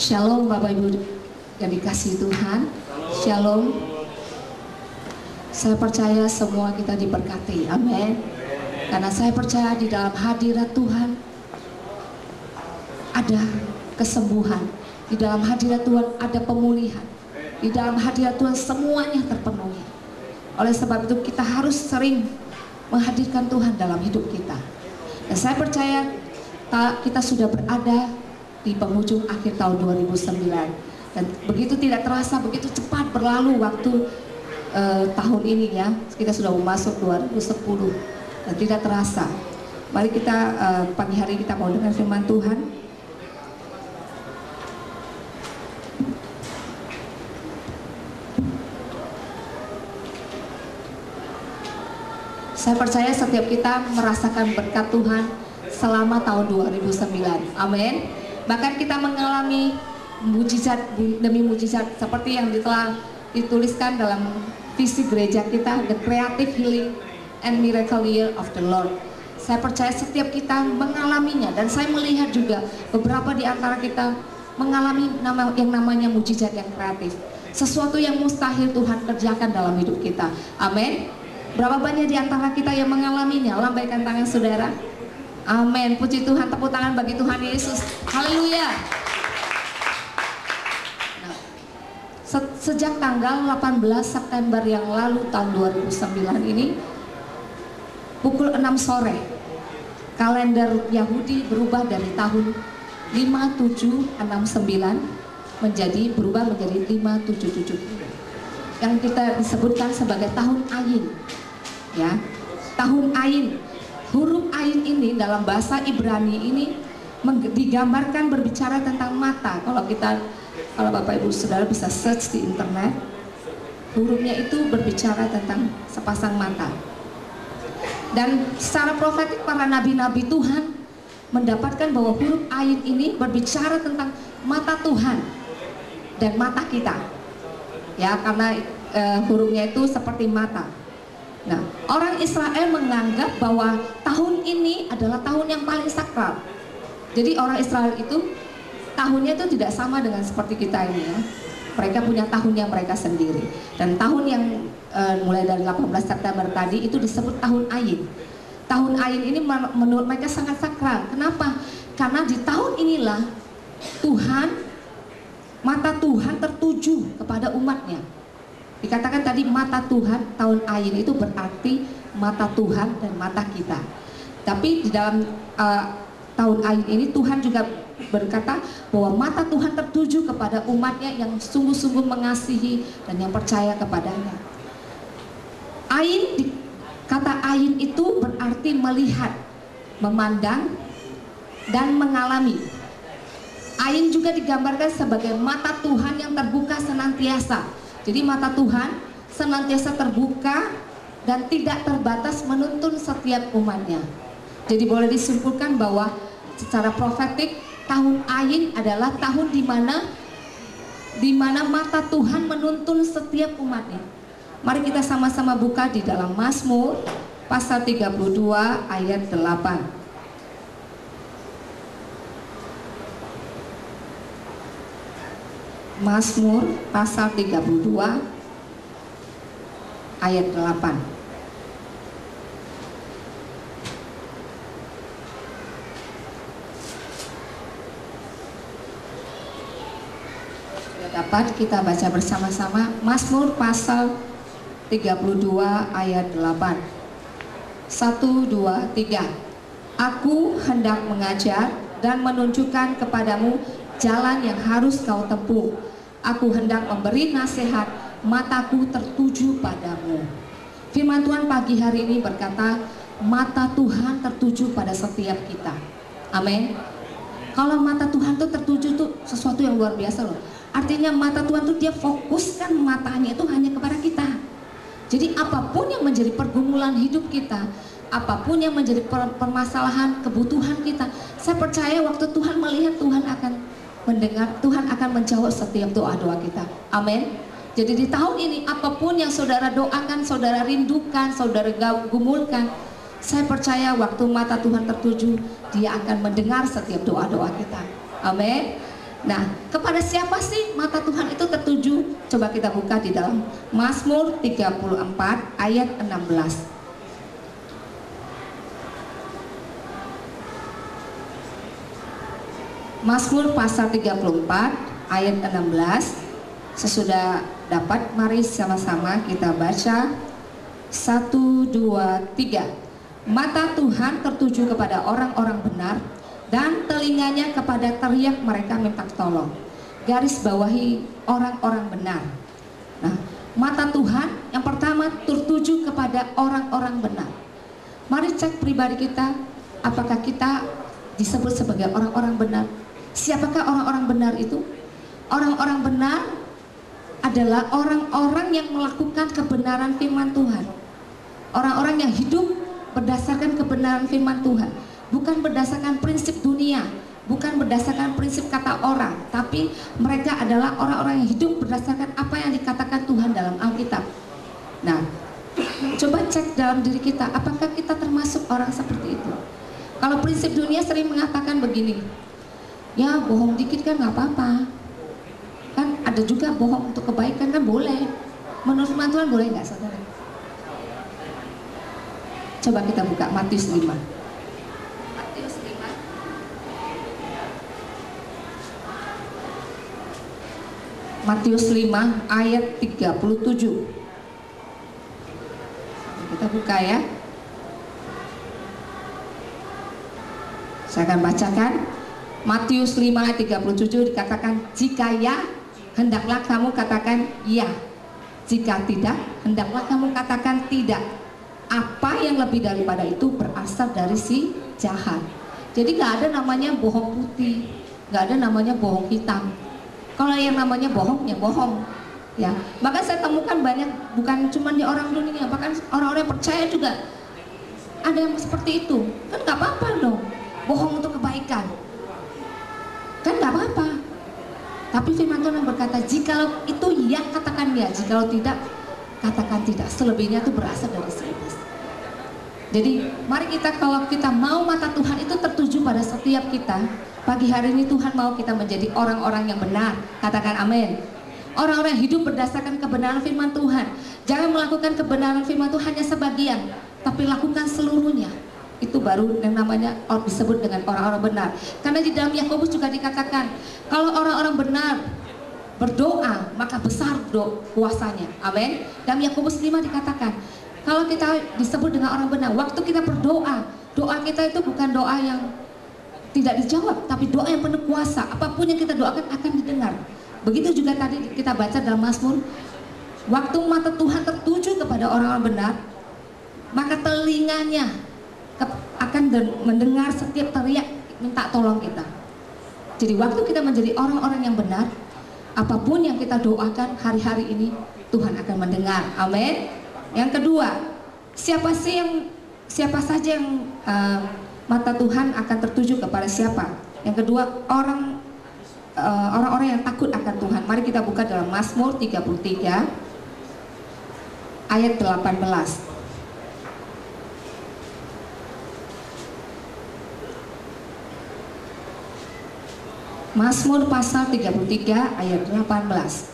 Shalom Bapak Ibu yang dikasihi Tuhan. Shalom. Saya percaya semua kita diberkati. Amin. Karena saya percaya di dalam hadirat Tuhan ada kesembuhan. Di dalam hadirat Tuhan ada pemulihan. Di dalam hadirat Tuhan semuanya terpenuhi. Oleh sebab itu kita harus sering menghadirkan Tuhan dalam hidup kita. Dan saya percaya kita sudah berada di penghujung akhir tahun 2009, dan begitu tidak terasa, begitu cepat berlalu waktu tahun ini ya. Kita sudah masuk 2010 dan tidak terasa. Mari kita pagi hari kita mau dengar firman Tuhan. Saya percaya setiap kita merasakan berkat Tuhan selama tahun 2009. Amin. Bahkan kita mengalami mujizat demi mujizat seperti yang telah dituliskan dalam visi gereja kita, The Creative Healing and Miracle Year of the Lord. Saya percaya setiap kita mengalaminya, dan saya melihat juga beberapa di antara kita mengalami yang namanya mujizat yang kreatif. Sesuatu yang mustahil Tuhan kerjakan dalam hidup kita. Amin. Berapa banyak di antara kita yang mengalaminya? Lambaikan tangan saudara. Amin. Puji Tuhan, tepuk tangan bagi Tuhan Yesus. Haleluya. Nah, sejak tanggal 18 September yang lalu tahun 2009 ini, pukul 6 sore, kalender Yahudi berubah dari tahun 5769 berubah menjadi 5770, yang kita disebutkan sebagai tahun Ayin. Ya, tahun Ayin. Huruf Ayin ini dalam bahasa Ibrani ini digambarkan berbicara tentang mata. Kalau Bapak Ibu Saudara bisa search di internet, hurufnya itu berbicara tentang sepasang mata. Dan secara profetik para nabi-nabi Tuhan mendapatkan bahwa huruf Ayin ini berbicara tentang mata Tuhan dan mata kita. Ya, karena hurufnya itu seperti mata. Nah, orang Israel menganggap bahwa tahun ini adalah tahun yang paling sakral. Jadi orang Israel itu tahunnya itu tidak sama dengan seperti kita ini ya. Mereka punya tahunnya mereka sendiri. Dan tahun yang mulai dari 18 September tadi itu disebut tahun Ayin. Tahun Ayin ini menurut mereka sangat sakral. Kenapa? Karena di tahun inilah mata Tuhan tertuju kepada umatnya. Dikatakan tadi mata Tuhan, tahun Ayin itu berarti mata Tuhan dan mata kita. Tapi di dalam tahun Ayin ini Tuhan juga berkata bahwa mata Tuhan tertuju kepada umatnya yang sungguh-sungguh mengasihi dan yang percaya kepadanya. Kata Ayin itu berarti melihat, memandang, dan mengalami. Ayin juga digambarkan sebagai mata Tuhan yang terbuka senantiasa. Jadi mata Tuhan senantiasa terbuka dan tidak terbatas menuntun setiap umatnya. Jadi boleh disimpulkan bahwa secara profetik tahun Ayin adalah tahun di mana mata Tuhan menuntun setiap umatnya. Mari kita sama-sama buka di dalam Mazmur pasal 32 ayat 8. Mazmur pasal 32 ayat 8. Dapat kita baca bersama-sama Mazmur pasal 32 ayat 8. 1, 2, 3. Aku hendak mengajar dan menunjukkan kepadamu jalan yang harus kau tempuh. Aku hendak memberi nasihat, mataku tertuju padamu. Firman Tuhan pagi hari ini berkata, mata Tuhan tertuju pada setiap kita. Amin. Kalau mata Tuhan itu tertuju tuh sesuatu yang luar biasa loh. Artinya mata Tuhan tuh dia fokuskan matanya itu hanya kepada kita. Jadi apapun yang menjadi pergumulan hidup kita, apapun yang menjadi permasalahan, kebutuhan kita, saya percaya waktu Tuhan melihat, Tuhan akan mendengar, Tuhan akan menjawab setiap doa-doa kita. Amin. Jadi di tahun ini apapun yang saudara doakan, saudara rindukan, saudara gumulkan, saya percaya waktu mata Tuhan tertuju, Dia akan mendengar setiap doa-doa kita. Amin. Nah, kepada siapa sih mata Tuhan itu tertuju? Coba kita buka di dalam Mazmur 34 ayat 16. Mazmur pasal 34 ayat 16. Sesudah dapat, mari sama-sama kita baca. 1, 2, 3. Mata Tuhan tertuju kepada orang-orang benar, dan telinganya kepada teriak mereka minta tolong. Garis bawahi orang-orang benar. Nah, mata Tuhan yang pertama tertuju kepada orang-orang benar. Mari cek pribadi kita, apakah kita disebut sebagai orang-orang benar? Siapakah orang-orang benar itu? Orang-orang benar adalah orang-orang yang melakukan kebenaran firman Tuhan. Orang-orang yang hidup berdasarkan kebenaran firman Tuhan, bukan berdasarkan prinsip dunia, bukan berdasarkan prinsip kata orang, tapi mereka adalah orang-orang yang hidup berdasarkan apa yang dikatakan Tuhan dalam Alkitab. Nah, coba cek dalam diri kita, apakah kita termasuk orang seperti itu? Kalau prinsip dunia sering mengatakan begini, ya bohong dikit kan nggak apa-apa, kan ada juga bohong untuk kebaikan kan boleh. Menurut firman Tuhan boleh nggak, saudara? Coba kita buka Matius 5. Matius 5. Matius 5 ayat 37. Kita buka ya. Saya akan bacakan. Matius 5 ayat 37 dikatakan, jika ya, hendaklah kamu katakan ya. Jika tidak, hendaklah kamu katakan tidak. Apa yang lebih daripada itu berasal dari si jahat. Jadi gak ada namanya bohong putih, gak ada namanya bohong hitam. Kalau yang namanya bohong, ya bohong. Ya, maka saya temukan banyak, bukan cuma di orang dunia, bahkan orang-orang yang percaya juga ada yang seperti itu. Kan gak apa-apa dong, bohong untuk kebaikan. Kan gak apa-apa. Tapi firman Tuhan berkata, jikalau itu ya katakan ya, jikalau tidak katakan tidak. Selebihnya itu berasal dari iblis. Jadi mari kita, kalau kita mau mata Tuhan itu tertuju pada setiap kita, pagi hari ini Tuhan mau kita menjadi orang-orang yang benar. Katakan amin. Orang-orang yang hidup berdasarkan kebenaran firman Tuhan. Jangan melakukan kebenaran firman Tuhan hanya sebagian, tapi lakukan seluruhnya. Itu baru yang namanya disebut dengan orang-orang benar. Karena di dalam Yakobus juga dikatakan, kalau orang-orang benar berdoa, maka besar kuasanya. Amin. Dalam Yakobus 5 dikatakan, kalau kita disebut dengan orang benar, waktu kita berdoa, doa kita itu bukan doa yang tidak dijawab, tapi doa yang penuh kuasa. Apapun yang kita doakan akan didengar. Begitu juga tadi kita baca dalam Mazmur, waktu mata Tuhan tertuju kepada orang-orang benar, maka telinganya akan mendengar setiap teriak minta tolong kita. Jadi waktu kita menjadi orang-orang yang benar, apapun yang kita doakan hari-hari ini, Tuhan akan mendengar. Amin. Yang kedua, siapa saja yang mata Tuhan akan tertuju kepada siapa? Yang kedua, orang-orang yang takut akan Tuhan. Mari kita buka dalam Mazmur 33 ayat 18. Mazmur pasal 33 ayat 18.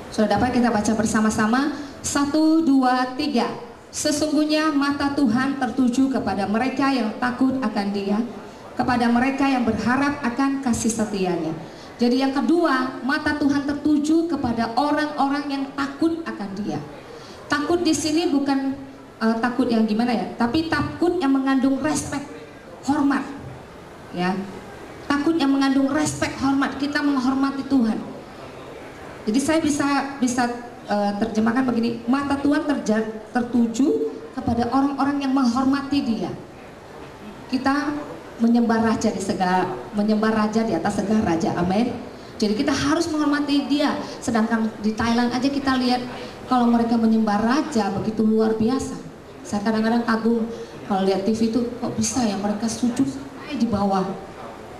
Sudah dapat kita baca bersama-sama? 1, 2, 3. Sesungguhnya mata Tuhan tertuju kepada mereka yang takut akan Dia, kepada mereka yang berharap akan kasih setianya. Jadi yang kedua, mata Tuhan tertuju kepada orang-orang yang takut akan Dia. Takut di sini bukan takut yang gimana ya, tapi takut yang mengandung respek, hormat. Ya. Takut yang mengandung respek, hormat. Kita menghormati Tuhan. Jadi saya bisa terjemahkan begini, mata Tuhan tertuju kepada orang-orang yang menghormati Dia. Kita menyembah raja di atas segala raja. Amin. Jadi kita harus menghormati Dia. Sedangkan di Thailand aja kita lihat kalau mereka menyembah raja begitu luar biasa. Saya kadang-kadang kagum kalau lihat TV itu, kok bisa ya mereka sujud sampai di bawah,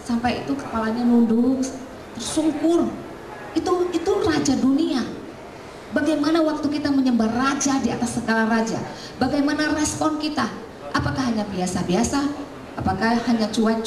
sampai itu kepalanya nunduk, tersungkur. Itu raja dunia. Bagaimana waktu kita menyembah raja di atas segala raja? Bagaimana respon kita? Apakah hanya biasa-biasa? Apakah hanya cuek-cuek?